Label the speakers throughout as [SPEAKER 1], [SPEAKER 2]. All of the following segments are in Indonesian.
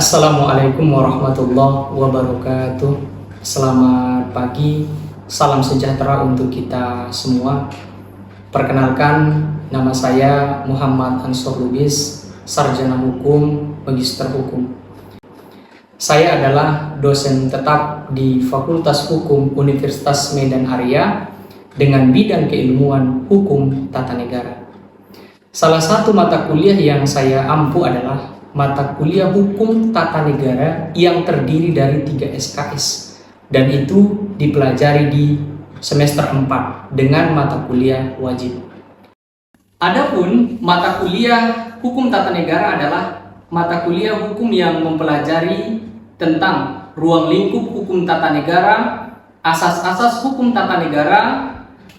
[SPEAKER 1] Assalamualaikum warahmatullahi wabarakatuh. Selamat pagi, salam sejahtera untuk kita semua. Perkenalkan, nama saya Muhammad Ansor Lubis, Sarjana Hukum, Magister Hukum. Saya adalah dosen tetap di Fakultas Hukum Universitas Medan Area dengan bidang keilmuan hukum tata negara. Salah satu mata kuliah yang saya ampu adalah mata kuliah hukum tata negara yang terdiri dari 3 SKS, dan itu dipelajari di semester 4 dengan mata kuliah wajib. Adapun mata kuliah hukum tata negara adalah mata kuliah hukum yang mempelajari tentang ruang lingkup hukum tata negara, asas-asas hukum tata negara,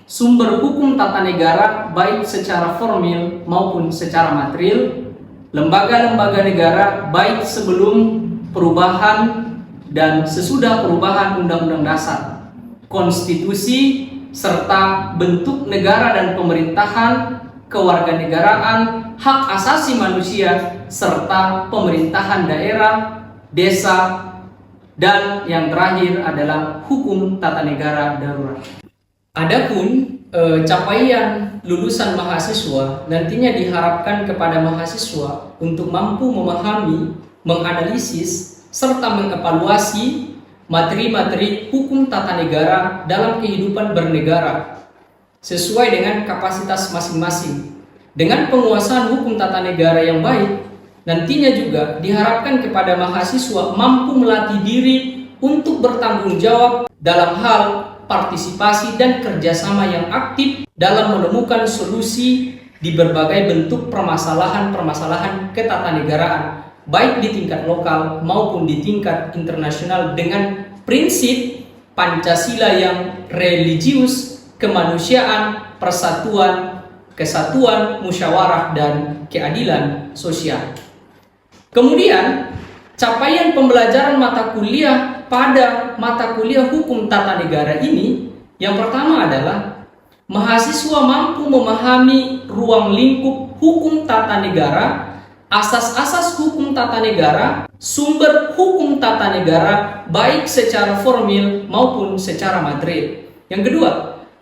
[SPEAKER 1] sumber hukum tata negara baik secara formil maupun secara material, lembaga-lembaga negara baik sebelum perubahan dan sesudah perubahan Undang-Undang Dasar, konstitusi, serta bentuk negara dan pemerintahan, kewarganegaraan, hak asasi manusia, serta pemerintahan daerah, desa, dan yang terakhir adalah hukum tata negara darurat. Adapun capaian lulusan mahasiswa nantinya diharapkan kepada mahasiswa untuk mampu memahami, menganalisis, serta mengevaluasi materi-materi hukum tata negara dalam kehidupan bernegara sesuai dengan kapasitas masing-masing. Dengan penguasaan hukum tata negara yang baik, nantinya juga diharapkan kepada mahasiswa mampu melatih diri untuk bertanggung jawab dalam hal partisipasi dan kerjasama yang aktif dalam menemukan solusi di berbagai bentuk permasalahan-permasalahan ketatanegaraan, baik di tingkat lokal maupun di tingkat internasional, dengan prinsip Pancasila yang religius, kemanusiaan, persatuan, kesatuan, musyawarah, dan keadilan sosial. Kemudian, capaian pembelajaran mata kuliah pada mata kuliah hukum tata negara ini, yang pertama adalah mahasiswa mampu memahami ruang lingkup hukum tata negara, asas-asas hukum tata negara, sumber hukum tata negara baik secara formil maupun secara material. Yang kedua,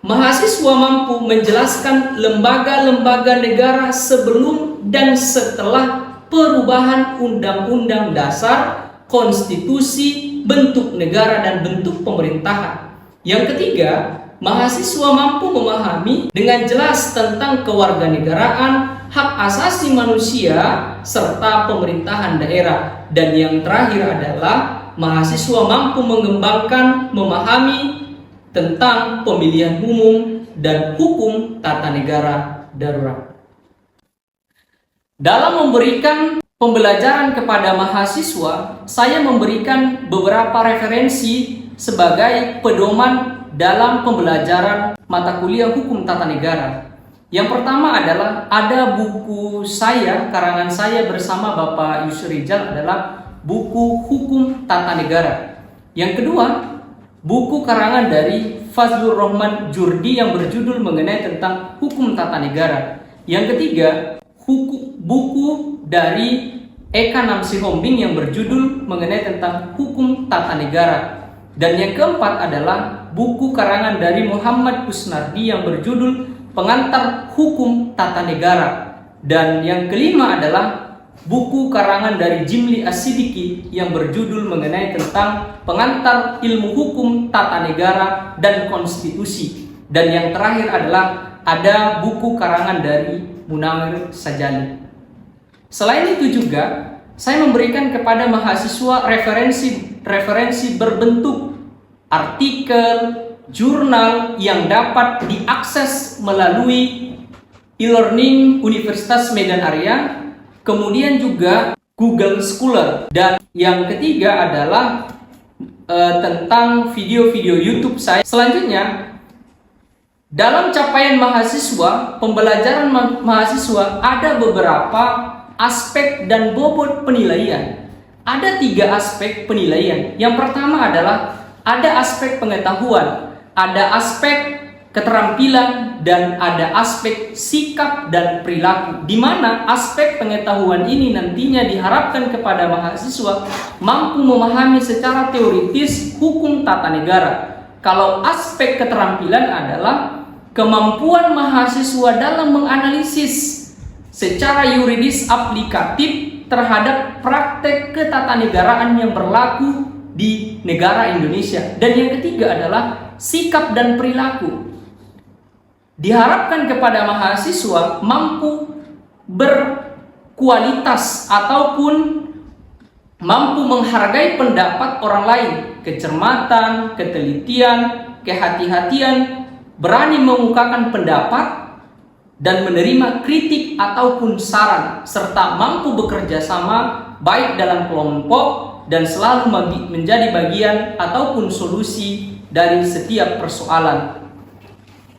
[SPEAKER 1] mahasiswa mampu menjelaskan lembaga-lembaga negara sebelum dan setelah perubahan Undang-Undang Dasar, konstitusi, bentuk negara, dan bentuk pemerintahan. Yang ketiga, mahasiswa mampu memahami dengan jelas tentang kewarganegaraan, hak asasi manusia, serta pemerintahan daerah. Dan yang terakhir adalah mahasiswa mampu mengembangkan, memahami tentang pemilihan umum dan hukum tata negara darurat. Dalam memberikan pembelajaran kepada mahasiswa, saya memberikan beberapa referensi sebagai pedoman dalam pembelajaran mata kuliah hukum tata negara. Yang pertama adalah ada buku saya, karangan saya bersama Bapak Yusri Rijal, adalah buku Hukum Tata Negara. Yang kedua, buku karangan dari Fazlur Rahman Jurdi yang berjudul mengenai tentang hukum tata negara. Yang ketiga, buku dari Eka Namsihombing yang berjudul mengenai tentang hukum tata negara. Dan yang keempat adalah buku karangan dari Muhammad Kusnardi yang berjudul Pengantar Hukum Tata Negara. Dan yang kelima adalah buku karangan dari Jimli As-Sidiki yang berjudul mengenai tentang Pengantar Ilmu Hukum Tata Negara dan Konstitusi. Dan yang terakhir adalah ada buku karangan dari Munawir Sajali. Selain itu juga saya memberikan kepada mahasiswa referensi berbentuk artikel, jurnal yang dapat diakses melalui e-learning Universitas Medan Area, kemudian juga Google Scholar. Dan yang ketiga adalah tentang video-video YouTube saya. Selanjutnya, dalam capaian mahasiswa, pembelajaran mahasiswa ada beberapa aspek dan bobot penilaian. Ada 3 aspek penilaian. Yang pertama adalah ada aspek pengetahuan, ada aspek keterampilan, dan ada aspek sikap dan perilaku, di mana aspek pengetahuan ini nantinya diharapkan kepada mahasiswa mampu memahami secara teoritis hukum tata negara. Kalau aspek keterampilan adalah kemampuan mahasiswa dalam menganalisis secara yuridis aplikatif terhadap praktek ketatanegaraan yang berlaku di negara Indonesia. Dan yang ketiga adalah sikap dan perilaku. Diharapkan kepada mahasiswa mampu berkualitas ataupun mampu menghargai pendapat orang lain, kecermatan, ketelitian, kehati-hatian, berani mengemukakan pendapat dan menerima kritik ataupun saran, serta mampu bekerja sama baik dalam kelompok dan selalu menjadi bagian ataupun solusi dari setiap persoalan.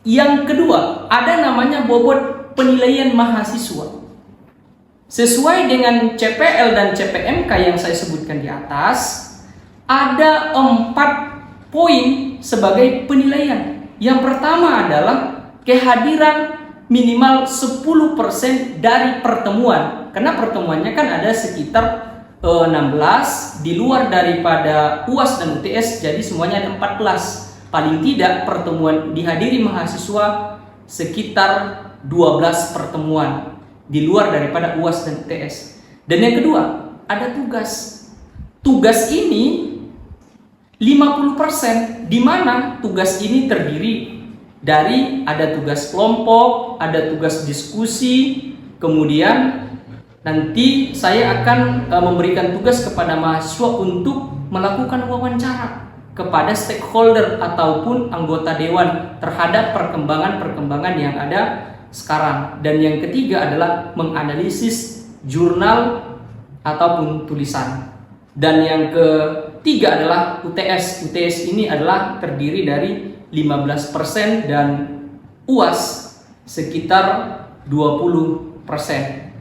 [SPEAKER 1] Yang kedua, ada namanya bobot penilaian mahasiswa. Sesuai dengan CPL dan CPMK yang saya sebutkan di atas, ada 4 poin sebagai penilaian. Yang pertama adalah kehadiran minimal 10% dari pertemuan. Karena pertemuannya kan ada sekitar 16 di luar daripada UAS dan UTS, jadi semuanya ada 14. Paling tidak pertemuan dihadiri mahasiswa sekitar 12 pertemuan di luar daripada UAS dan UTS. Dan yang kedua, ada tugas. Tugas ini 50%, di mana tugas ini terdiri dari ada tugas kelompok, ada tugas diskusi, kemudian nanti saya akan memberikan tugas kepada mahasiswa untuk melakukan wawancara kepada stakeholder ataupun anggota dewan terhadap perkembangan-perkembangan yang ada sekarang. Dan yang ketiga adalah menganalisis jurnal ataupun tulisan. Dan yang ketiga adalah UTS. UTS ini adalah terdiri dari 15% dan UAS sekitar 20%.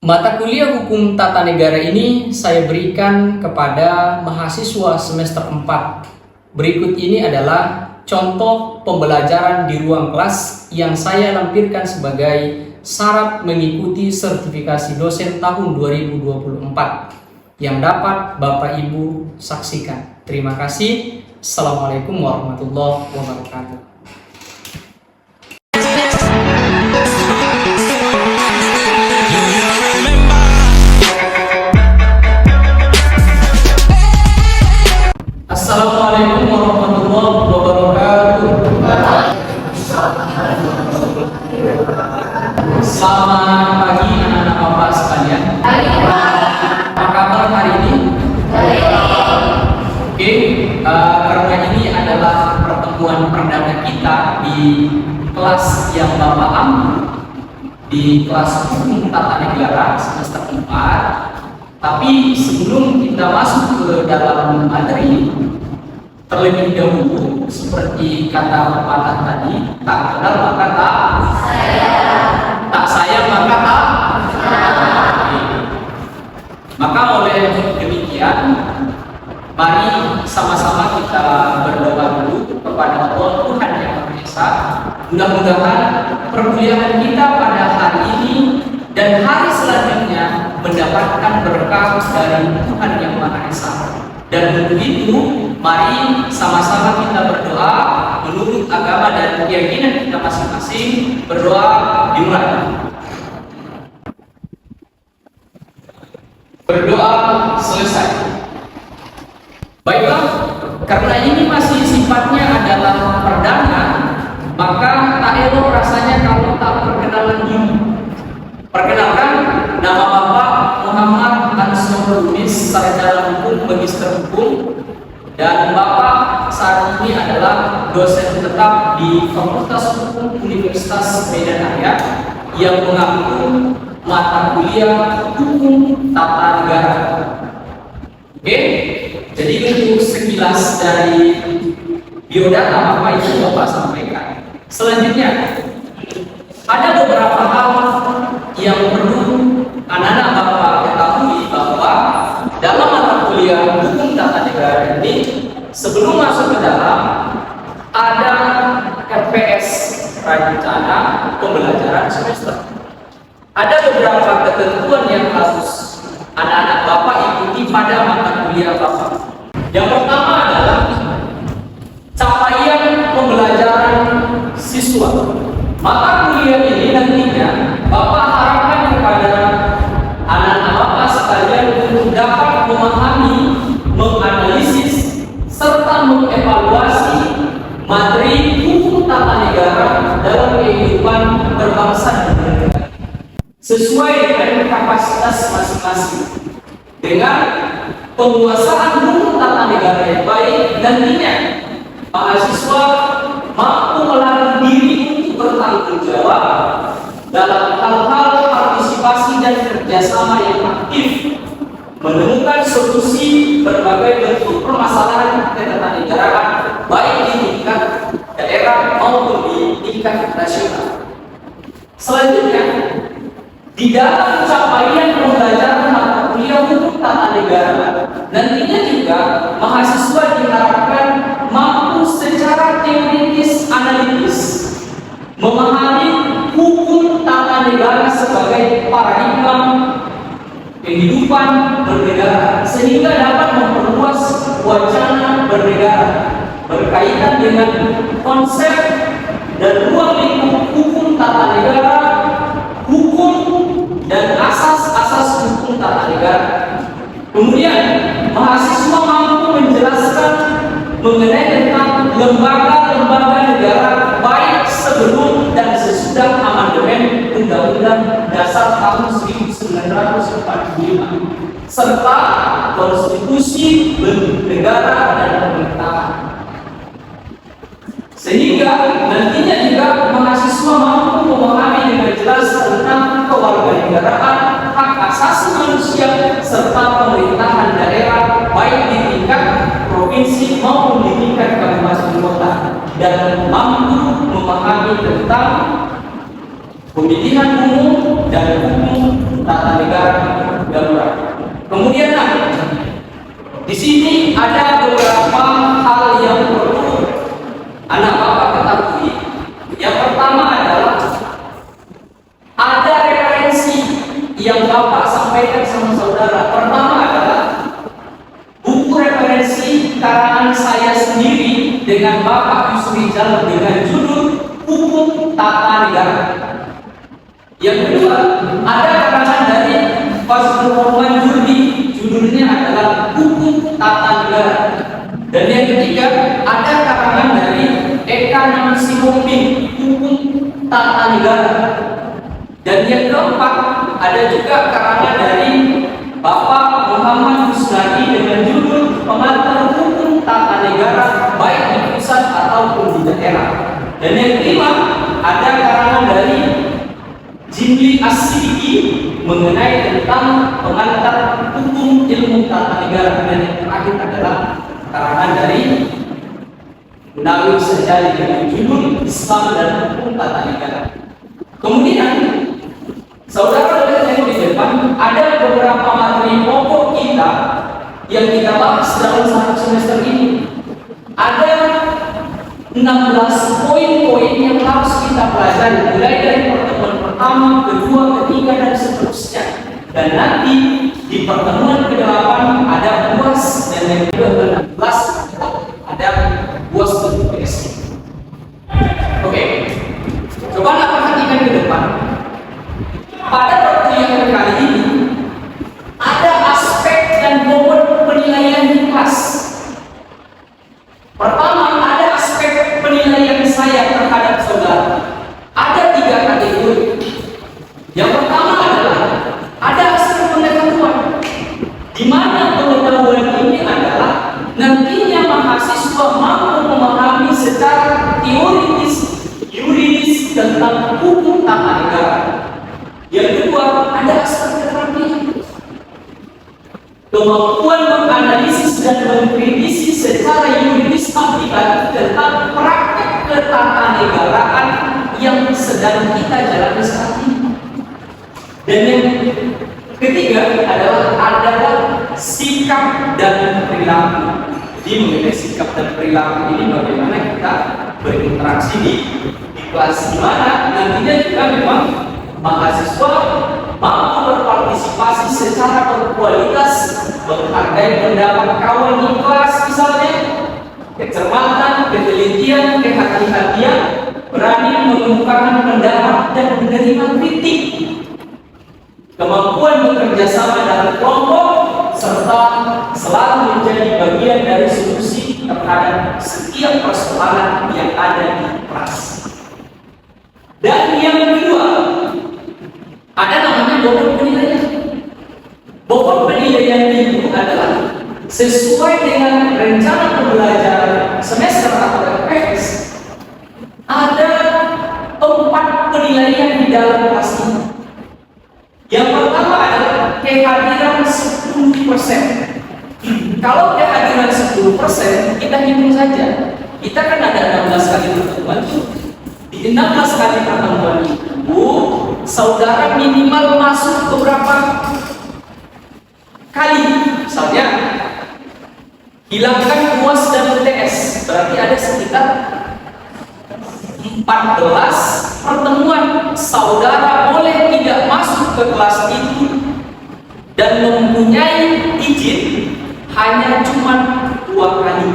[SPEAKER 1] Mata kuliah hukum tata negara ini saya berikan kepada mahasiswa semester 4. Berikut ini adalah contoh pembelajaran di ruang kelas yang saya lampirkan sebagai syarat mengikuti sertifikasi dosen tahun 2024 yang dapat Bapak Ibu saksikan. Terima kasih. Assalamualaikum warahmatullahi wabarakatuh. Assalamualaikum warahmatullahi wabarakatuh. Selamat pagi anak-anak Bapak sekalian. Apa kabar hari ini? Oke, karena ini adalah pertemuan perdana kita di kelas yang Bapak ambil, di kelas hukum tata negara semester 4. Tapi sebelum kita masuk ke dalam materi, terlebih dahulu seperti kata pepatah tadi, tak kenal maka tak sayang, tak sayang maka tak sayang. Maka oleh demikian, mari sama-sama kita berdoa dulu kepada Allah Tuhan Yang Maha Esa. Mudah-mudahan perkuliahan kita pada hari ini dan hari selanjutnya mendapatkan berkah dari Tuhan Yang Maha Esa. Dan untuk itu, mari sama-sama kita berdoa menurut agama dan keyakinan kita masing-masing. Berdoa dimulai. Berdoa selesai. Baiklah, karena ini masih sifatnya adalah perdana, maka tak elok rasanya kalau tak perkenalan dulu. Perkenalkan, nama Bapak Muhammad Ansor Lubis, sarjana hukum, magister hukum, dan Bapak saat ini adalah dosen tetap di Fakultas Hukum Universitas Medan Raya yang mengambil mata kuliah hukum tata negara. Oke, jadi untuk sekilas dari biodata Bapak itu Bapak sampaikan. Selanjutnya, ada beberapa hal yang perlu anak-anak Bapak ketahui bahwa dalam mata kuliah hukum tata negara ini, sebelum masuk ke dalam, pembelajaran semester. Ada beberapa ketentuan yang harus anak-anak Bapak ikuti pada mata kuliah Bapak. Yang pertama adalah capaian pembelajaran siswa. Mata kuliah ini nantinya Bapak harapkan kepada anak-anak Bapak sekalian untuk dapat memahami, menganalisis, serta mengevaluasi materi hukum tata negara dalam kehidupan berbangsa dan bernegara sesuai dengan kapasitas masing-masing. Dengan penguasaan hukum tata negara yang baik, nantinya mahasiswa mampu melatih diri untuk bertanggung jawab dalam hal-hal partisipasi dan kerjasama yang aktif, menemukan solusi berbagai bentuk permasalahan ketatanegaraan baik di tingkat daerah maupun di tingkat nasional. Selanjutnya, di dalam capaian pembelajaran mata kuliah hukum tata negara, nantinya juga mahasiswa diharapkan mampu secara teoritis analitis memahami hukum tata negara sebagai paradigma kehidupan bernegara, sehingga dapat memperluas wacana bernegara berkaitan dengan konsep dan ruang lingkup hukum tata negara, hukum dan asas-asas hukum tata negara. Kemudian mahasiswa mampu menjelaskan mengenai tentang lembaga-lembaga negara baik sebelum dan sesudah amandemen Undang-Undang Dasar tahun 1945 serta konstitusi negara dan pemerintahan. Sehingga nantinya juga mahasiswa mampu memahami dengan jelas tentang kewarganegaraan, hak asasi manusia, serta pemerintahan daerah baik di tingkat provinsi maupun di tingkat kabupaten kota, dan mampu memahami tentang pemilihan umum dan hukum tata negara darurat. Kemudian di sini ada beberapa hal yang perlu anak Bapak ketahui. Yang pertama adalah ada referensi yang Bapak sampaikan sama saudara. Pertama adalah buku referensi karangan saya sendiri dengan Bapak Yusri Jalal dengan judul Hukum Tata Negara. Yang kedua, ada karangan dari Fazlur Rahman Jurdi, judulnya adalah Hukum Tata Negara. Dan yang ketiga, ada karangan dari Eka Namsimuddin, Hukum Tata Negara. Dan yang keempat, ada juga karangan dari Bapak Muhammad Husnadi dengan judul Pengantar Hukum Tata Negara baik di pusat ataupun di daerah. Dan yang kelima, ada karangan dari Jimli As-Sidiki mengenai tentang pengantar hukum ilmu tata negara. Dan yang terakhir adalah karangan dari Nawi Sajali dengan judul Islam dan Hukum Tata Negara. Kemudian saudara boleh tengok di depan ada beberapa materi pokok kita yang kita bahas dalam satu semester ini. Ada 16 poin-poin yang harus kita pelajari mulai dari pertemuan pertama, kedua, ketiga, dan seterusnya. Dan nanti di pertemuan ke-8 ada UAS, dan yang ke-16 ada UAS bertugas. Oke, coba perhatikan ke depan. Pada perkuliahan kali ini ada aspek dan bobot penilaian di kelas. Pertama, ada aspek penilaian saya terhadap saudara. Ada 3 kategori. Yang pertama adalah ada aspek pengetahuan, di mana pengetahuan ini adalah nantinya mahasiswa mampu memahami secara teoritis, yuridis tentang hukum tata negara. Yang kedua, ada aspek keterampilan, kemampuan menganalisis dan mengkritisi secara yuridis aplikatif tentang praktek ketatanegaraan yang sedang kita jalani saat ini. Dan yang ketiga adalah sikap dan perilaku. Jadi mengenai sikap dan perilaku ini bagaimana kita berinteraksi di
[SPEAKER 2] kelas di mana nantinya juga memang mahasiswa mampu berpartisipasi secara berkualitas, menghargai pendapat kawan di kelas misalnya, kecermatan, ketelitian, kehati-hatian, berani mengemukakan pendapat dan menerima kritik, kemampuan bekerja sama dalam kelompok, serta selalu menjadi bagian dari solusi terhadap setiap persoalan yang ada di kelas. Dan yang kedua, ada namanya bobot penilaian. Bobot penilaian itu adalah sesuai dengan rencana pembelajaran semester atau RPS. Ada 4 penilaian di dalam kelas ini. Yang pertama adalah kehadiran 10%. Kalau kehadiran 10%, kita hitung saja. Kita kan ada 16 kali pertemuan. Di 16 kali pertemuan itu, saudara minimal masuk ke berapa kali? Misalnya, hilangkan UAS dan UTS, berarti ada sekitar 14 pertemuan. Saudara boleh tidak masuk ke kelas itu dan mempunyai izin hanya cuma 2 kali.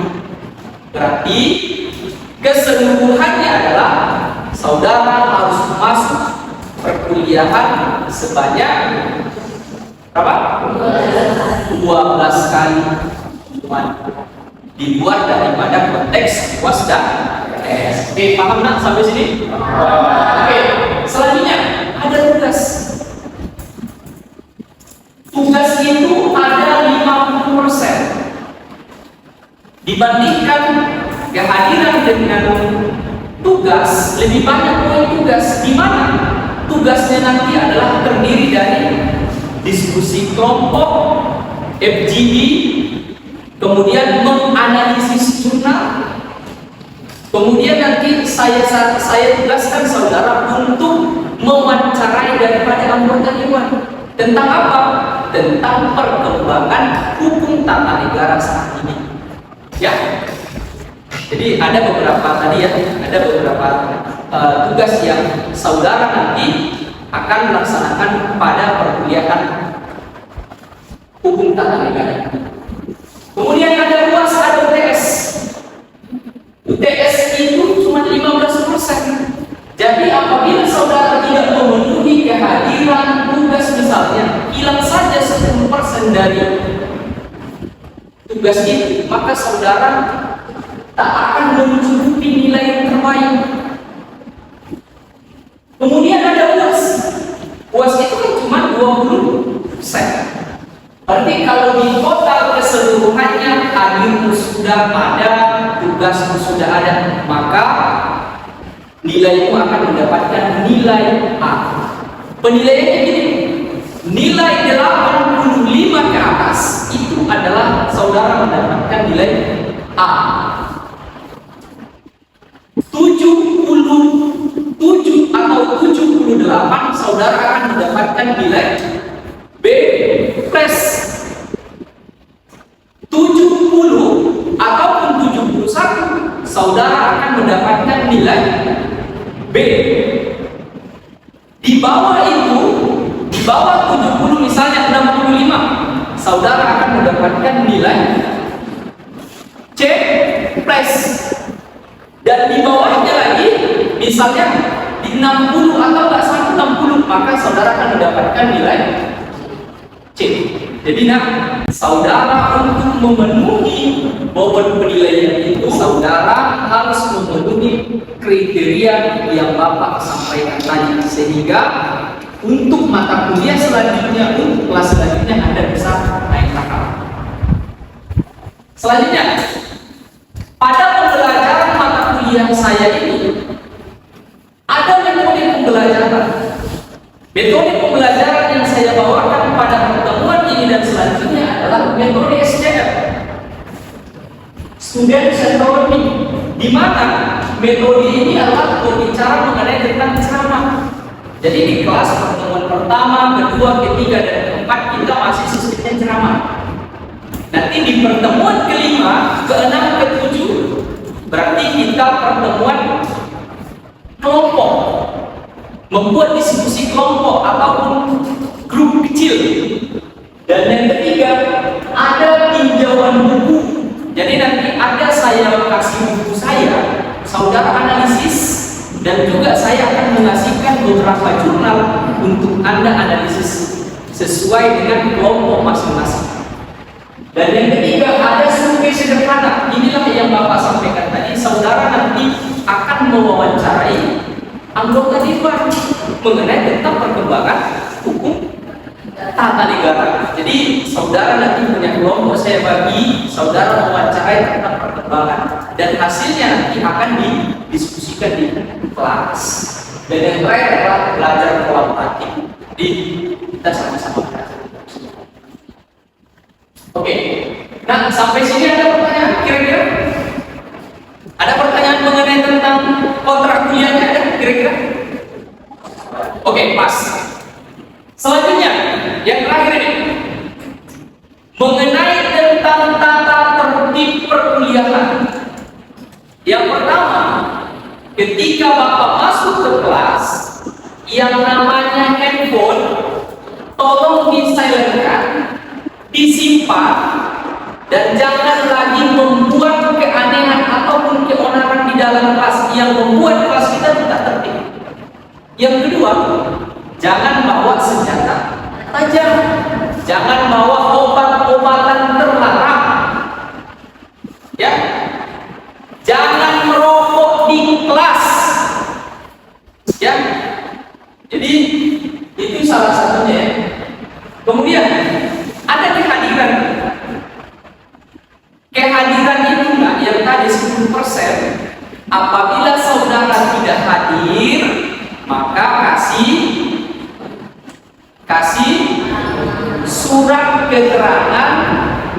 [SPEAKER 2] Berarti keseluruhannya adalah saudara harus masuk perkuliahan sebanyak berapa? 12 kali. Dibuat daripada konteks UAS dan UTS. Oke, paham nak sampai sini? Oke, selanjutnya ada tugas. Tugas itu ada 50%. Dibandingkan kehadiran dengan tugas, lebih banyak poin tugas. Di mana tugasnya nanti adalah terdiri dari diskusi kelompok, FGD, kemudian menganalisis jurnal, kemudian nanti saya tugaskan saudara untuk mewawancarai daripada anggota dewan. Tentang apa? Tentang perkembangan hukum tata negara saat ini. Ya, jadi ada beberapa tadi ya, ada beberapa tugas yang saudara nanti akan melaksanakan pada perkuliahan hukum tata negara. Kemudian ada UAS, ada UTS. UTS itu cuma 15%. Jadi apabila saudara tidak memenuhi kehadiran tugas misalnya, hilang saja 10% dari tugas itu, maka saudara tak akan mencukupi nilai yang terbaik. Kemudian ada UAS. UAS itu kan cuma 20%. Berarti kalau di total keseluruhannya hadir sudah ada, tugas sudah ada, maka nilaimu akan mendapatkan nilai A. Penilaiannya gini, nilai 85 ke atas itu adalah saudara mendapatkan nilai A. 77 atau 78 saudara akan mendapatkan nilai B plus. 70 ataupun 71 saudara akan mendapatkan nilai B. Di bawah itu, di bawah 70 misalnya 65, saudara akan mendapatkan nilai C plus. Dan di bawahnya lagi, misalnya di 60 atau nggak sampai 60, maka saudara akan mendapatkan nilai C. Jadi saudara untuk memenuhi bobot penilaian itu, saudara harus memenuhi kriteria yang Bapak sampaikan tadi, sehingga untuk mata kuliah selanjutnya, untuk kelas selanjutnya Anda bisa naik takal. Selanjutnya, pada pembelajaran mata kuliah saya ini ada metode pembelajaran. Metode pembelajaran yang saya bawakan pada pertemuan ini dan selanjutnya adalah metode SCF, Student Centered Learning, di mana metode ini adalah berbicara mengenai tentang ceramah. Jadi di kelas pertemuan pertama, kedua, ketiga, dan keempat kita masih sistemnya ceramah. Nanti di pertemuan kelima, keenam, ketujuh, berarti kita pertemuan kelompok, membuat diskusi kelompok ataupun grup kecil. Dan yang ketiga, ada tinjauan buku. Jadi nanti ada saya kasih buku saya, saudara analisis, dan juga saya akan mengasihkan beberapa jurnal untuk Anda analisis sesuai dengan kelompok masing-masing. Dan yang ketiga, ada survei sederhana. Inilah yang Bapak sampaikan tadi. Saudara nanti akan mewawancarai anggota dewan mengenai tentang perkembangan hukum tata negara. Jadi saudara nanti punya kelompok, saya bagi saudara mewawancarai tentang perkembangan, dan hasilnya nanti akan didiskusikan di kelas. Dan yang terakhir adalah belajar kualitatif. Jadi kita sama-sama belajar. Oke, nah sampai sini ada pertanyaan kira-kira? Ada pertanyaan mengenai tentang kontrak kuliahnya ada kira-kira? Oke, pas. Selanjutnya, yang terakhir ini mengenai tentang tata tertib perkuliahan. Yang pertama, ketika Bapak masuk ke kelas, yang namanya handphone tolong disilentkan, disimpan, dan jangan lagi membuat keanehan ataupun keonaran di dalam kelas yang membuat kelas kita tidak tertib. Yang kedua, jangan bawa senjata tajam, jangan bawa obat-obatan terlarang, ya, jangan merokok di kelas, ya. Jadi itu salah satunya. Kemudian ada kehadiran. Kehadiran itu enggak yang tadi 10%. Apabila saudara tidak hadir, maka kasih surat keterangan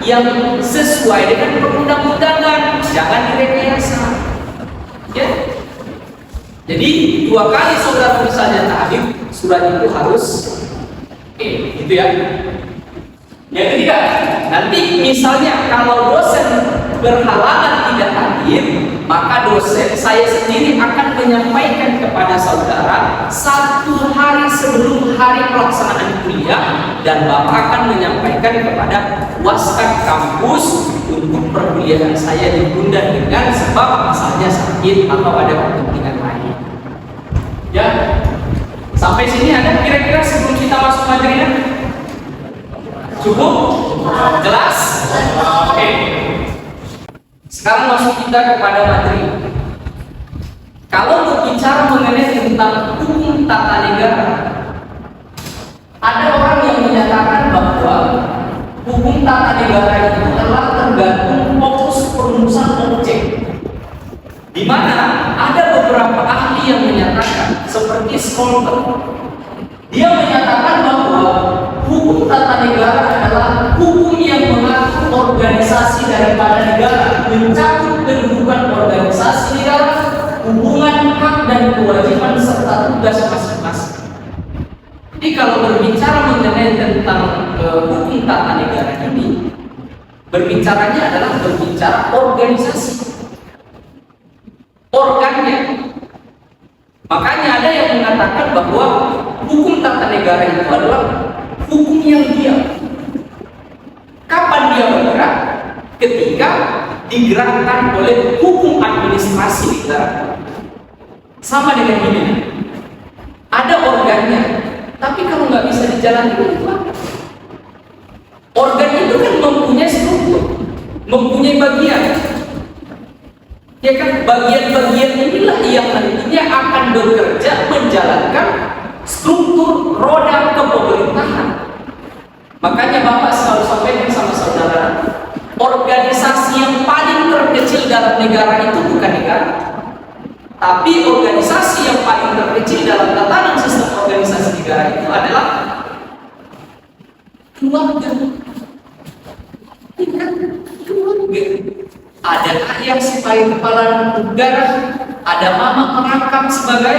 [SPEAKER 2] yang sesuai dengan perundang-undangan, jangan direkayasa. Ya. Jadi 2 kali saudara misalnya tak hadir, surat itu harus gitu ya. Yang ketiga, nanti misalnya kalau dosen berhalangan tidak hadir, maka dosen saya sendiri akan menyampaikan kepada saudara 1 hari sebelum hari pelaksanaan kuliah, dan Bapak akan menyampaikan kepada waskat kampus untuk perkuliahan saya ditunda dengan sebab misalnya sakit atau ada kepentingan lain. Ya, sampai sini ada kira-kira sebelum kita masuk materinya? Cukup? Jelas? Oke. Sekarang masuk kita kepada materi. Kalau berbicara mengenai tentang hukum tata negara, ada orang yang menyatakan bahwa hukum tata negara itu adalah tergantung fokus perumusan objek, di mana ada beberapa ahli yang menyatakan seperti Scholten. Dia menyatakan bahwa hukum tata negara adalah hukum yang mengatur organisasi daripada negara, mencakup kedudukan organisasi negara, hubungan hak dan kewajiban serta tugas masing-masing. Jadi kalau berbicara mengenai tentang hukum tata negara ini, berbicaranya adalah berbicara organisasi, organnya. Makanya ada yang mengatakan bahwa hukum tata negara itu adalah hukum yang diam. Kapan dia bergerak? Ketika digerakkan oleh hukum administrasi negara. Sama dengan ini. Ada organnya, tapi kalau nggak bisa dijalankan itu apa? Organ itu kan mempunyai struktur, mempunyai bagian. Ya kan, bagian-bagian inilah yang nantinya akan bekerja menjalankan struktur roda kepemerintahan. Makanya Bapak selalu sampaikan sama saudara, organisasi yang paling terkecil dalam negara itu bukan negara, tapi organisasi yang paling terkecil dalam tatanan sistem organisasi negara itu adalah keluarga. Keluarga. Ada ayah sebagai kepala negara, ada mama merangkap sebagai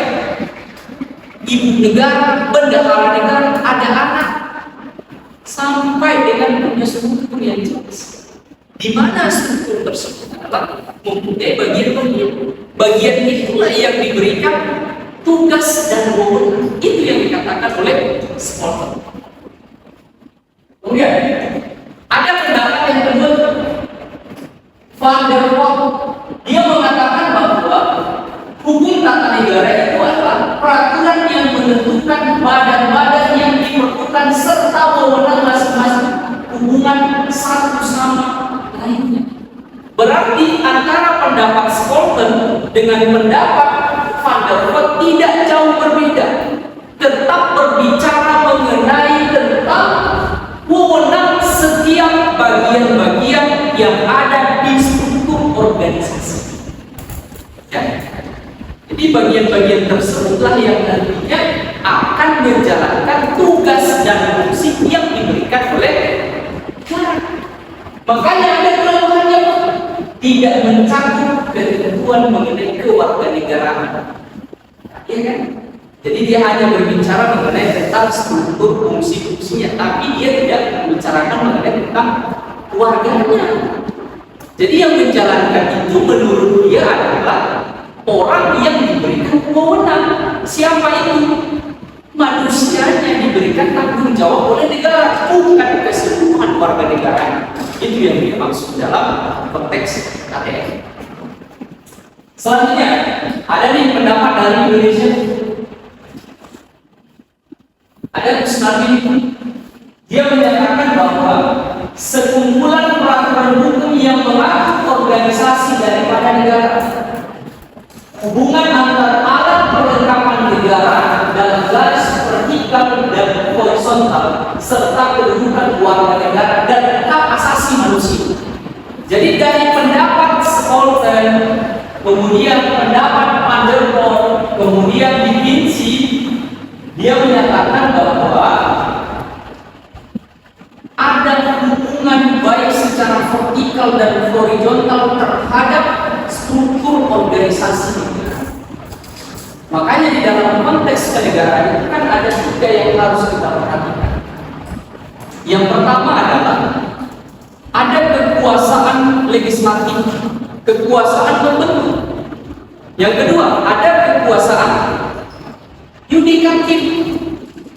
[SPEAKER 2] ibu negara, bendahara negara, ada anak, sampai dengan punya struktur yang jelas. Di mana struktur tersebut adalah mempunyai bagian-bagian. Bagian itulah yang diberikan tugas dan wewenang. Itu yang dikatakan oleh Spolter. Kemudian ada pendapat yang kedua, Van der Waal. Dia mengatakan bahwa hukum tata negara itu adalah peraturan yang menentukan badan-badan yang diperlukan serta wewenang masing-masing hubungan satu sama lainnya. Berarti antara pendapat Spolter dengan pendapat Van der Waal tidak jauh berbeda. Tetap berbicara mengenai tentang wewenang setiap bagian-bagian yang ada di struktur organisasi. Ya. Jadi bagian-bagian tersebutlah yang nantinya akan menjalankan tugas dan fungsi yang diberikan oleh negara. Makanya ada kelemahannya, tidak mencakup ketentuan mengenai kewarganegaraan. Ya kan? Jadi dia hanya berbicara mengenai tentang struktur fungsi-fungsinya, tapi dia tidak membicarakan mengenai tentang keluarganya. Jadi yang menjalankan itu menurut dia adalah orang yang diberikan wewenang. Siapa itu? Manusianya diberikan tanggung jawab oleh negara, bukan keseluruhan warga negara. Itu yang dimaksud dalam konteks KTN. Selanjutnya ada nih pendapat dari Indonesia. Ada Kusnadi, dia menyatakan bahwa sekumpulan peraturan hukum yang mengatur organisasi daripada negara, hubungan antar alat perlengkapan negara dalam garis vertikal dan horizontal, serta kedudukan warga negara dan hak asasi manusia. Jadi dari pendapat Spolter, kemudian pendapat Van der Waal, kemudian Divinci, dia menyatakan bahwa ada hubungan baik secara vertikal dan horizontal terhadap struktur organisasi negara. Makanya di dalam konteks kenegaraan itu kan ada tiga yang harus kita perhatikan. Yang pertama adalah ada kekuasaan legislatif, kekuasaan pembentuk. Yang kedua ada kekuasaan yudikatif,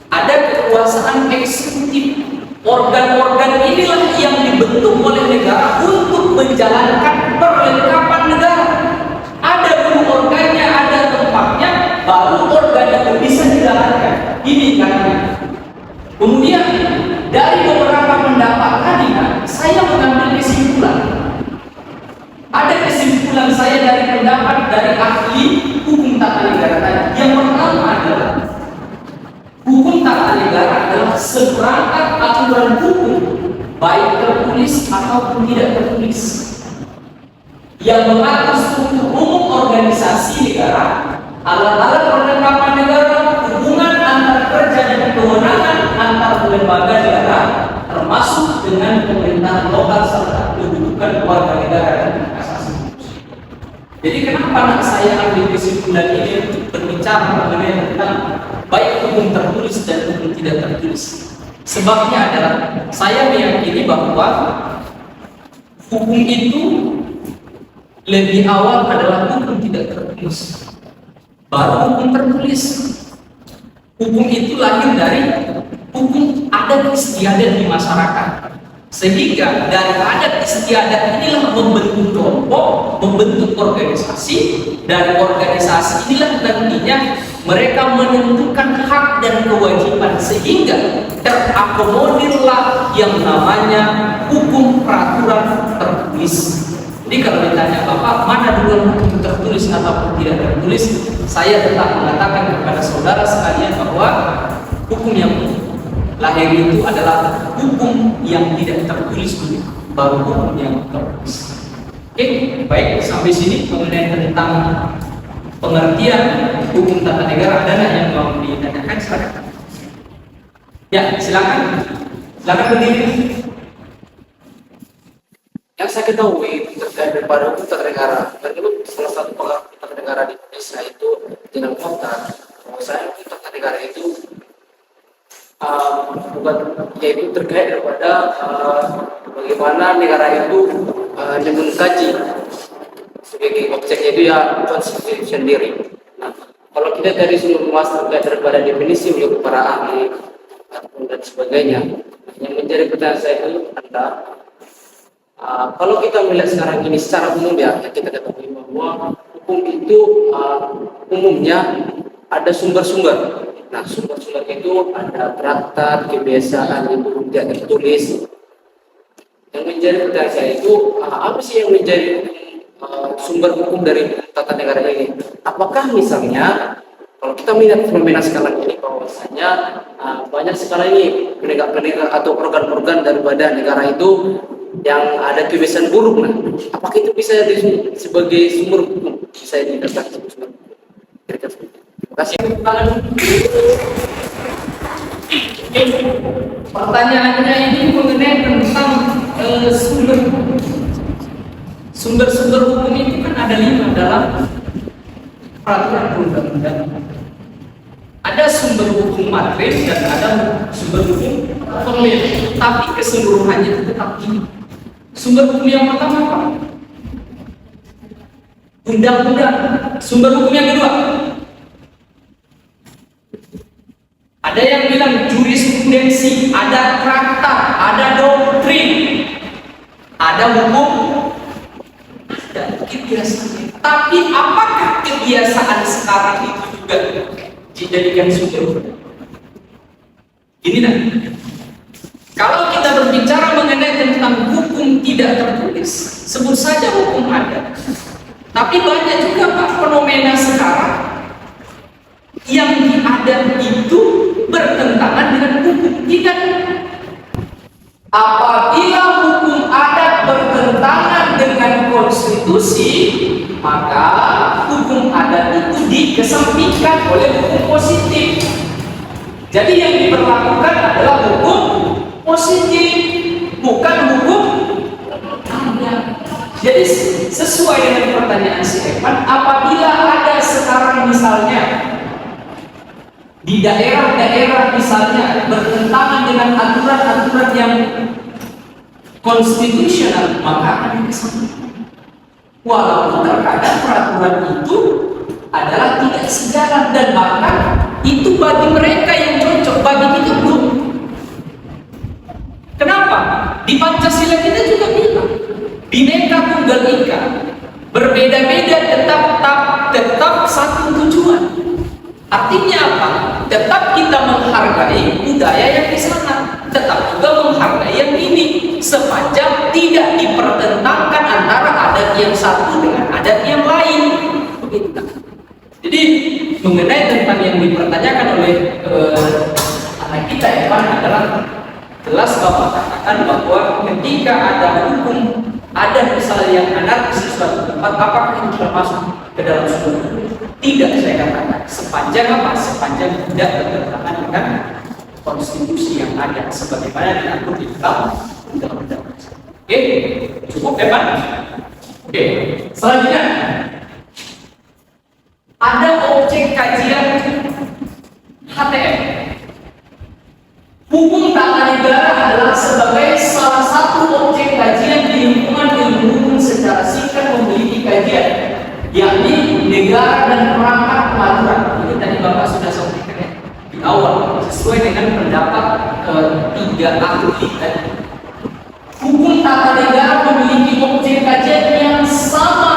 [SPEAKER 2] ada kekuasaan eksekutif. Organ-organ inilah yang dibentuk oleh negara untuk menjalankan perlengkapan negara. Ada dulu organnya, ada tempatnya, baru organ itu bisa dijalankan. Ini katanya. Kemudian dari beberapa pendapat tadi, saya mengambil kesimpulan. Ada kesimpulan saya dari pendapat dari ahli hukum tata negara tadi. Yang pertama adalah hukum tata negara adalah seperangkat aturan hukum, baik tertulis ataupun tidak tertulis, yang mengatur struktur umum organisasi negara, alat-alat perlengkapan negara, hubungan antar kerja dan kewenangan antar lembaga negara, termasuk dengan pemerintahan lokal serta kedudukan warga negara dan hak asasi manusia. Jadi kenapa anak saya ambil kesimpulan ini untuk berbicara mengenai tentang baik hukum tertulis dan hukum tidak tertulis? Sebabnya adalah saya meyakini bahwa hukum itu lebih awal adalah hukum tidak tertulis, baru hukum tertulis. Hukum itu lahir dari hukum adat istiadat di masyarakat, sehingga dari adat istiadat inilah membentuk kelompok, membentuk organisasi, dan organisasi inilah nantinya mereka menentukan hak dan kewajiban, sehingga terakomodirlah yang namanya hukum peraturan tertulis. Jadi kalau ditanya Bapak mana dulu hukum tertulis ataupun tidak tertulis, saya tetap mengatakan kepada saudara sekalian bahwa hukum yang lahir itu adalah hukum yang tidak tertulis dulu, baru hukum yang tertulis. Oke, baik, sampai sini mengenai tentang pengertian hukum tata negara. Ada yang mau ditanyakan? Silakan. Ya, silakan. Silakan berdiri.
[SPEAKER 3] Yang saya ketahui terkait daripada hukum tata negara, dan itu salah satu pengaruh hukum tata negara di Indonesia itu dengan kota. Saya hukum tata negara itu bukan yaitu terkait daripada bagaimana negara itu mengkaji sebagai objeknya itu ya konstitusi sendiri. Nah, kalau kita dari seluruh master daripada definisi untuk para ahli ataupun dan sebagainya, yang menjadi pertanyaan saya itu adalah kalau kita melihat sekarang ini secara umum ya, kita ketahui bahwa hukum itu umumnya ada sumber-sumber. Nah, sumber-sumber itu ada traktat, kebiasaan, itu tidak tertulis. Yang menjadi pertanyaan saya itu apa sih yang menjadi sumber hukum dari tata negara ini? Apakah misalnya kalau kita melihat fenomena sekarang ini bahwasanya banyak sekali ini penegak-penegak atau organ-organ daripada negara itu yang ada kebiasaan buruk, nah apakah itu bisa sebagai sumber hukum? Bisa dikatakan sebagai sumber hukum? Terima kasih.
[SPEAKER 2] Pertanyaannya ini mengenai tentang sumber-sumber hukum itu kan ada 5 dalam peraturan perundang-undangan. Ada sumber hukum materi dan ada sumber hukum formil, tapi keseluruhannya itu tetap ini. Sumber hukum yang pertama apa? Undang-undang. Sumber hukum yang kedua, ada yang bilang jurisprudensi, ada traktat, ada doktrin, ada hukum, ada kebiasaan. Tapi apakah kebiasaan sekarang itu juga dijadikan sumber hukum? Ini dah. Kalau kita berbicara mengenai tentang hukum tidak tertulis, sebut saja hukum ada. Tapi banyak juga Pak fenomena sekarang yang diadat itu bertentangan dengan hukum. Tidak. Apabila hukum adat bertentangan dengan konstitusi, maka hukum adat itu dikesampingkan oleh hukum positif. Jadi yang diberlakukan adalah hukum positif, bukan hukum adat. Jadi sesuai dengan pertanyaan si Evan, apabila ada sekarang misalnya di daerah-daerah misalnya bertentangan dengan aturan-aturan yang konstitusional, maka akan dikesampingkan. Walaupun terkadang peraturan itu adalah tidak sejalan dan bahkan itu bagi mereka yang cocok, bagi kita belum. Kenapa? Di Pancasila kita juga bilang Bhinneka Tunggal Ika, berbeda-beda tetap satu tujuan. Artinya apa? Tetap kita menghargai budaya yang di sana, tetap juga menghargai yang ini, sepanjang tidak dipertentangkan antara adat yang satu dengan adat yang lain. Begitu. Jadi mengenai tentang yang dipertanyakan oleh anak kita Evan adalah jelas Bapak katakan bahwa ketika ada hukum, ada misalnya yang anarkis di suatu tempat, apakah itu termasuk ke dalam sumber hukum? Tidak, saya katakan sepanjang apa? Sepanjang tidak bertentangan dengan konstitusi yang ada sebagaimana diatur di dalam undang-undang. Oke, cukup Evan? Oke, selanjutnya ada objek kajian HTM. Hukum tata negara adalah sebagai salah satu objek kajian di lingkungan ilmu hukum secara singkat memiliki kajian, yakni negara dan perangkat pengaturan. Ini tadi Bapak sudah sampaikan ya di awal, sesuai dengan pendapat 3 ahli tadi. Hukum tata negara memiliki objek kajian yang sama,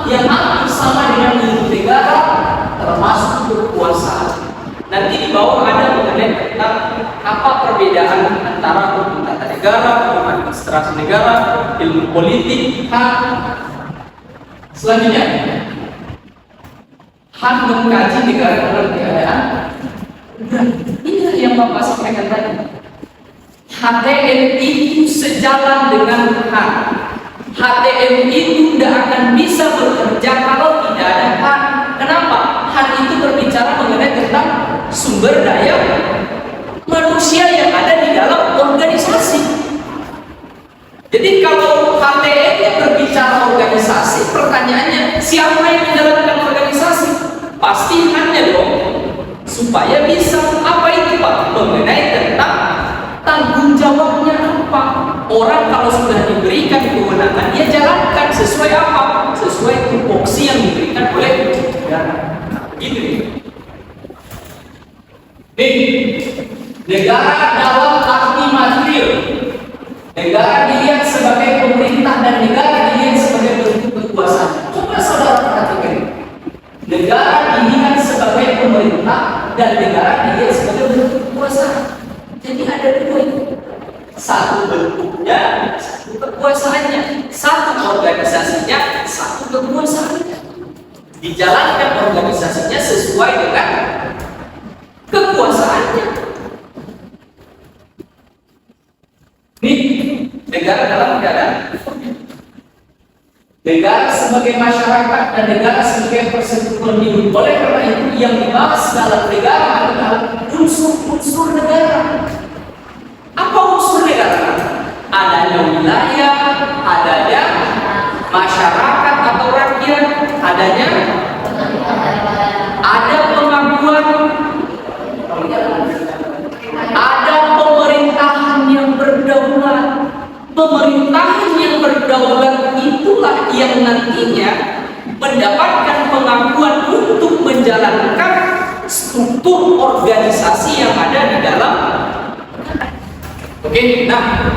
[SPEAKER 2] yang hampir sama dengan ilmu negara, termasuk kekuasaan. Nanti di bawah ada mengenai tentang apa perbedaan antara hukum tata negara, hukum administrasi negara, ilmu politik, hak. Selanjutnya, hak mengkaji negara dan keadaan. Inilah yang Bapak sampaikan tadi. HTM itu sejalan dengan hak. HTM itu tidak akan bisa bekerja kalau tidak ada hak. Kenapa? Hak itu berbicara mengenai tentang sumber daya manusia yang ada di dalam organisasi. Jadi kalau HTM-nya berbicara organisasi, pertanyaannya siapa yang menjalankan organisasi? Pasti hanya dong, supaya bisa apa itu Pak? Mengenai tentang tanggung jawabnya apa? Orang kalau sudah diberikan kewenangan, dia jalankan sesuai apa? Sesuai tupoksi yang diberikan oleh negara. Gitu nih. Nih, negara dalam arti material. Negara dilihat sebagai pemerintah dan negara dilihat sebagai bentuk kekuasaan. Coba saudara perhatikan. Negara dilihat sebagai pemerintah dan negara dilihat sebagai bentuk kekuasaan. Jadi ada dua itu. Satu bentuknya, satu kekuasaannya. Satu organisasinya, satu kekuasaannya. Dijalankan organisasinya sesuai dengan kekuasaannya. Nih, negara dalam keadaan negara sebagai masyarakat dan negara sebagai persekutuan hidup. Oleh karena itu yang dibahas dalam negara adalah unsur-unsur negara. Apa unsur negara? Adanya wilayah, adanya masyarakat atau rakyat, adanya ada pengakuan, ada pemerintahan yang berdaulat. Pemerintahan yang berdaulat itulah yang nantinya mendapatkan pengakuan untuk menjalankan struktur organisasi yang ada di dalam. Oke, nah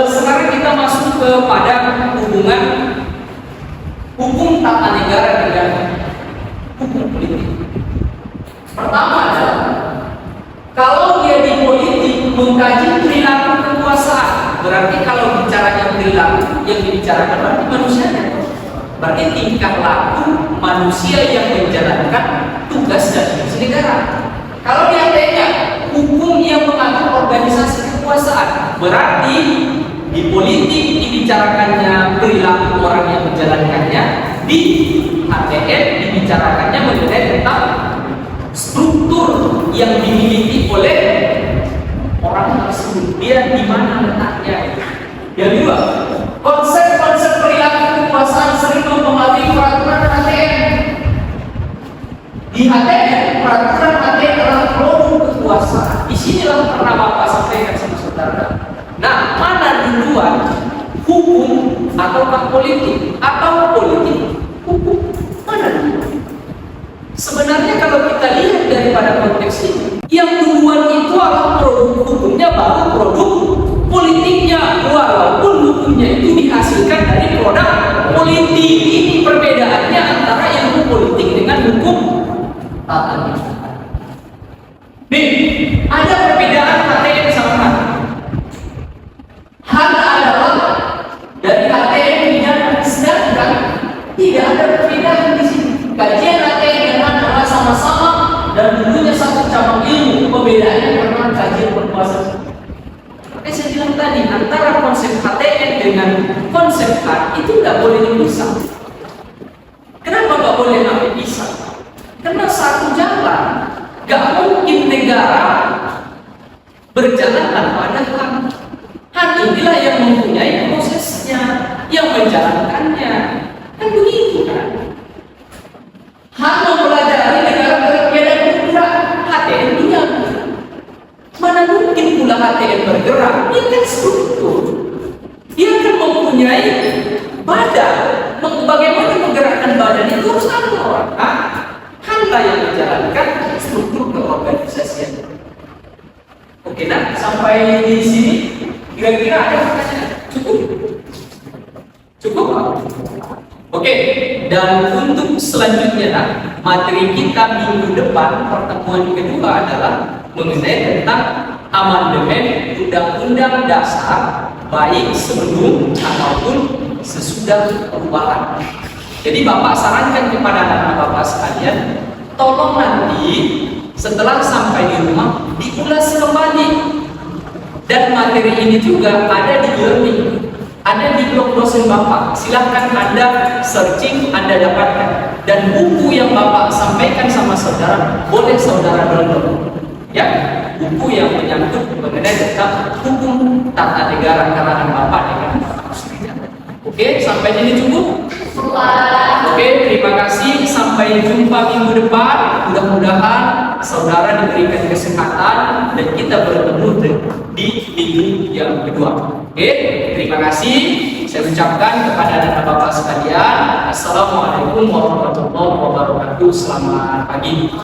[SPEAKER 2] sekarang kita masuk kepada hubungan hukum tata negara dengan hukum politik. Pertama adalah kalau dia di politik mengkaji perilaku kekuasaan, berarti kalau bicaranya perilaku yang dibicarakan berarti manusianya, berarti tingkah laku manusia yang menjalankan tugas dan fungsi negara. Kalau dia tanya hukum yang mengatur organisasi kekuasaan, berarti di politik dibicarakannya perilaku orang yang menjalankannya, di HTN dibicarakannya mengenai tentang struktur yang dimiliki oleh orang tersebut. Dia di mana letaknya? Yang kedua, konsep-konsep perilaku kekuasaan sering mempengaruhi peraturan HTN. Di HTN, peraturan HTN adalah produk kekuasaan. Disinilah pernah Bapak sampaikan sama saudara. Nah, mana duluan hukum ataukah politik atau politik hukum? Mana duluan? Sebenarnya kalau kita lihat daripada konteks ini, yang duluan itu adalah produk hukumnya baru produk politiknya, walaupun hukumnya itu dihasilkan dari produk politik. Ini perbedaannya antara ilmu politik dengan hukum tata negara. Nih, ada perbedaan HTN sama HAN. HAN adalah dari HTN pidana, sedangkan tidak ada perbedaan di sini. Kajian HTN dan HAN adalah sama-sama dan dulunya satu cabang ilmu. Pembedaannya karena kajian berkuasa. Makanya saya bilang tadi, antara konsep HTN dengan konsep HAN itu tidak boleh dipisah. Kenapa nggak boleh dipisah? Karena satu jalan. Gak mungkin negara berjalan tanpa ada HAN. HAN inilah yang mempunyai prosesnya, yang menjalankannya. Kan begitu kan? HAN mempelajari negara berbeda bergerak, HTN tidak. Mana mungkin pula HTN bergerak? Dia kan struktur. Dia kan mempunyai badan. Bagaimana menggerakkan badan itu harus ada orang. HAN-lah yang menjalankan struktur keorganisasian. Oke, nah sampai di sini kira-kira ada pertanyaan? Cukup? Cukup? Oke, dan untuk selanjutnya nah, materi kita minggu depan pertemuan kedua adalah mengenai tentang amandemen Undang-Undang Dasar baik sebelum ataupun sesudah perubahan. Jadi Bapak sarankan kepada anak-anak Bapak sekalian, tolong nanti setelah sampai di rumah diulas kembali. Dan materi ini juga ada di learning, ada di blog dosen Bapak. Silahkan Anda searching, Anda dapatkan. Dan buku yang Bapak sampaikan sama saudara, boleh saudara download. Ya, buku yang menyangkut mengenai tentang hukum tata negara karangan Bapak dengan Oke, sampai sini cukup? Oke, terima kasih. Sampai sampai jumpa minggu depan. Mudah-mudahan saudara diberikan kesehatan dan kita bertemu di minggu yang kedua. Oke, terima kasih. Saya ucapkan kepada anak bapak sekalian, Assalamualaikum warahmatullahi wabarakatuh. Selamat pagi.